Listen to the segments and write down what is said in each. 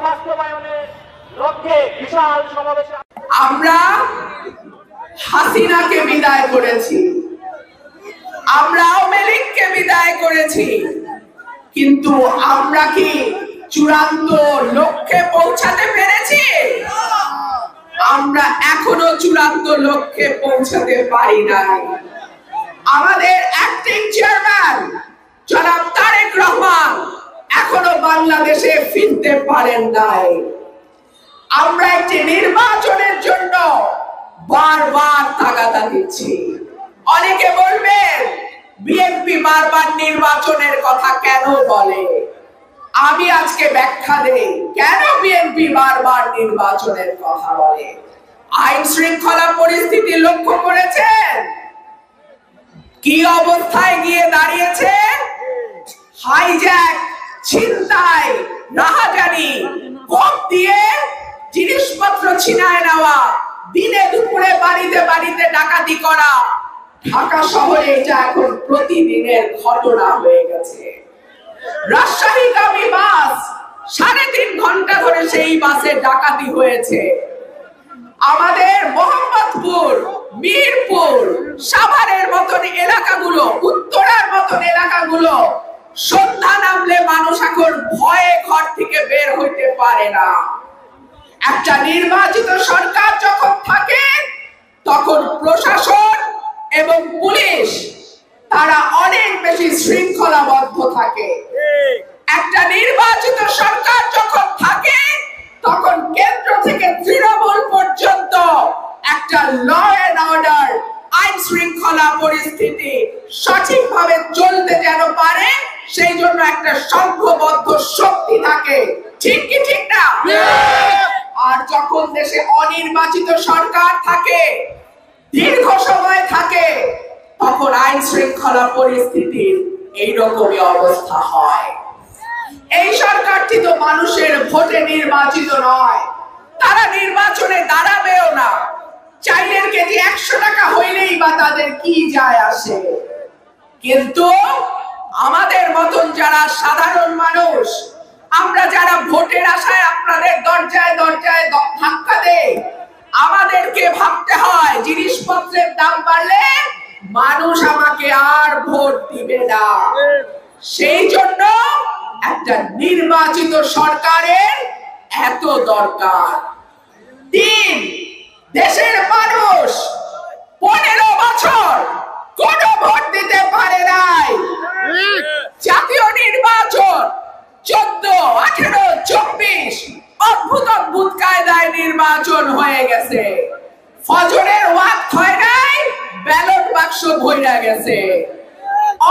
বাস্তবায়নের লক্ষ্যে বিশাল সমাবেশে আমরা হাসিনাকে বিদায় করেছি, আমরা আওয়ামী লীগকে বিদায় করেছি, কিন্তু আমরা কি চূড়ান্ত লক্ষ্যে পৌঁছাতে পেরেছি? আমরা এখনো চূড়ান্ত লক্ষ্যে পৌঁছাতে পারি নাই। আমাদের অ্যাক্টিং চেয়ারম্যান জনাব তারেক রহমান এখনো বাংলাদেশে ফিরতে পারেন নাই। আমরা একটি নির্বাচনের জন্য বারবার তাগাদা দিচ্ছি। অনেকে বলবেন বিএনপি বারবার নির্বাচনের কথা কেন বলে। আমি আজকে ব্যাখ্যা দেই কেন বিএনপি বারবার নির্বাচনের কথা বলে। আইন শৃঙ্খলা পরিস্থিতি লক্ষ্য করেছেন কি অবস্থায় গিয়ে দাঁড়িয়েছে? হাইজ্যাক, ছিনতাই, রাহাজানি, বোম দিয়ে জিনিসপত্র ছিনায় নেওয়া, দিনে দুপুরে বাড়িতে বাড়িতে ডাকাতি করা, ঢাকা শহরে এটা এখন প্রতিদিনের ঘটনা হয়ে গেছে। রাজশাহীগামী বাস 3.5 ঘন্টা ধরে সেই বাসে ডাকাতি হয়েছে। আমাদের মোহাম্মদপুর, মিরপুর, সাভারের মতন এলাকাগুলো, উত্তরার মতন এলাকাগুলো সন্ধ্যা নামলে মানুষ এখন ভয়ে ঘর থেকে বের হইতে পারে না। একটা নির্বাচিত সরকার যখন থাকে তখন প্রশাসন এবং পুলিশ তারা অনেক বেশি শৃঙ্খলাবদ্ধ থাকে। একটা নির্বাচিত সরকার যখন থাকে তখন কেন্দ্র থেকে তৃণমূল পর্যন্ত একটা ল এন্ড অর্ডার, আইন শৃঙ্খলা পরিস্থিতি সঠিকভাবে চলতে যেন পারে সেই জন্য একটা সংঘবদ্ধ শক্তি থাকে। ঠিক কি ঠিক না? আর যখন দেশে অনির্বাচিত সরকার থাকে, দীর্ঘ সময় থাকে, তখন আইন শৃঙ্খলা পরিস্থিতির এইরকমই অবস্থা হয়। এই সরকারটি তো মানুষের ভোটে নির্বাচিত নয়, তারা নির্বাচনে দাঁড়াবেও না। চাইলের কেজি 100 টাকা হইলেই বা তাদের কি যায় আসে। কিন্তু আমাদের মতন যারা সাধারণ মানুষ, আমরা যারা ভোটের আশায় আপনাদের দরজায় দরজায় ধাক্কা দেই, আমাদেরকে ভাবতে হয় জিনিসপত্রের দাম বাড়লে মানুষ আমাকে আর ভোট দিবে না। সেই জন্য একটা নির্বাচিত সরকারের এত দরকার। দেশের মানুষ 15 বছর কোন ভোট দিতে পারে নাই। জাতীয় নির্বাচন 14, 18, 24 অদ্ভুত অদ্ভুত কায়দায় নির্বাচন হয়ে গেছে। ফজরের ওয়াক্ত হয় নাই, ব্যালট বাক্স ভইরা গেছে।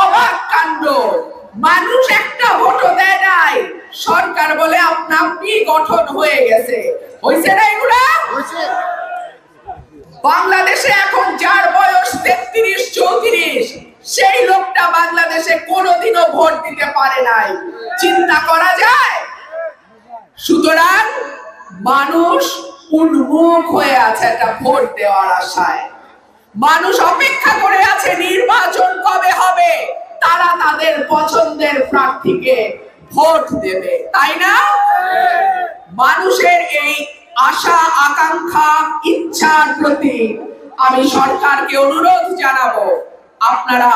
অবাক কাণ্ড, মানুষ একটা ভোটও দেয় নাই, সরকার বলে আপনি গঠন হয়ে গেছে। হইছে না এগুলা? বাংলাদেশে এখন যার বয়স 33-34 সেই লোকটা বাংলাদেশে কোনোদিনও ভোট দিতে পারে নাই। চিন্তা করা যায়? সুতরাং মানুষ উন্মুখ হয়ে আছে একটা ভোট দেওয়ার আশায়। মানুষ অপেক্ষা করে আছে নির্বাচন কবে হবে, তারা তাদের পছন্দের প্রার্থীকে ভোট দেবে, তাই না? মানুষের এই আশা, আকাঙ্ক্ষা, ইচ্ছার প্রতি আমি সরকারকে অনুরোধ জানাবো, আপনারা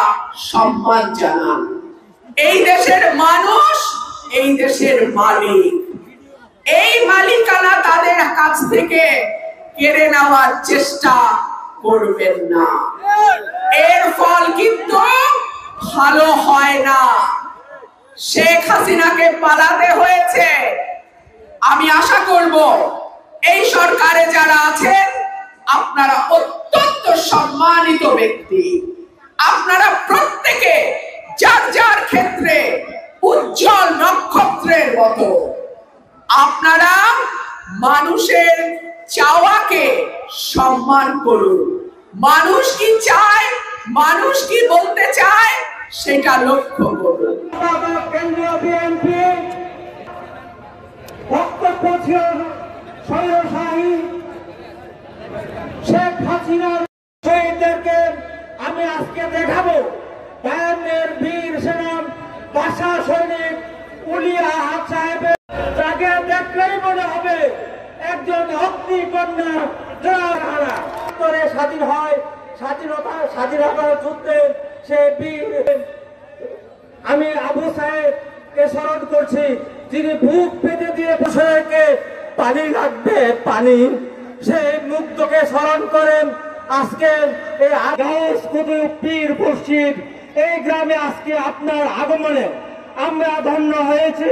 সম্মান জানান। এই দেশের মানুষ এই দেশের মালিক। এই মালিকানা তাদের কাছ থেকে কেড়ে নেওয়ার চেষ্টা করবেন না। এর ফল কিন্তু ভালো হয় না। শেখ হাসিনাকে পালাতে হয়েছে। আমি আশা করব এই সরকারে যারা আছেন আপনারা অত্যন্ত সম্মানিত ব্যক্তি। আপনারা প্রত্যেকে যার যার ক্ষেত্রে উজ্জ্বল নক্ষত্রের মতো। আপনারা মানুষের চাওয়াকে সম্মান করুন। মানুষ কি চায়, মানুষ কি বলতে চায় সেটা লক্ষ্য করুন। কেন্দ্রীয় বিএনপি বক্তব্য ছিল স্বৈরশাহী শেখ হাসিনার শহীদদেরকে আমি আজকে দেখাবো। বায়ান্নের বীর সেনা ভাষা সৈনিক উলিয়া সাহেবের তাকে দেখলেই একজন অগ্নিকন্যা যারা করে স্বাধীন হয়, স্বাধীনতার যুদ্ধে সে বীর আমি আবু সাহেবকে স্মরণ করছি, যিনি বুক পেতে দিয়ে বসে পানি লাগবে পানি, সেই মুক্তকে স্মরণ করেন। আজকে এই গাউস কুতুব পীর মুর্শিদ এই গ্রামে আজকে আপনার আগমনে আমরা ধন্য হয়েছে।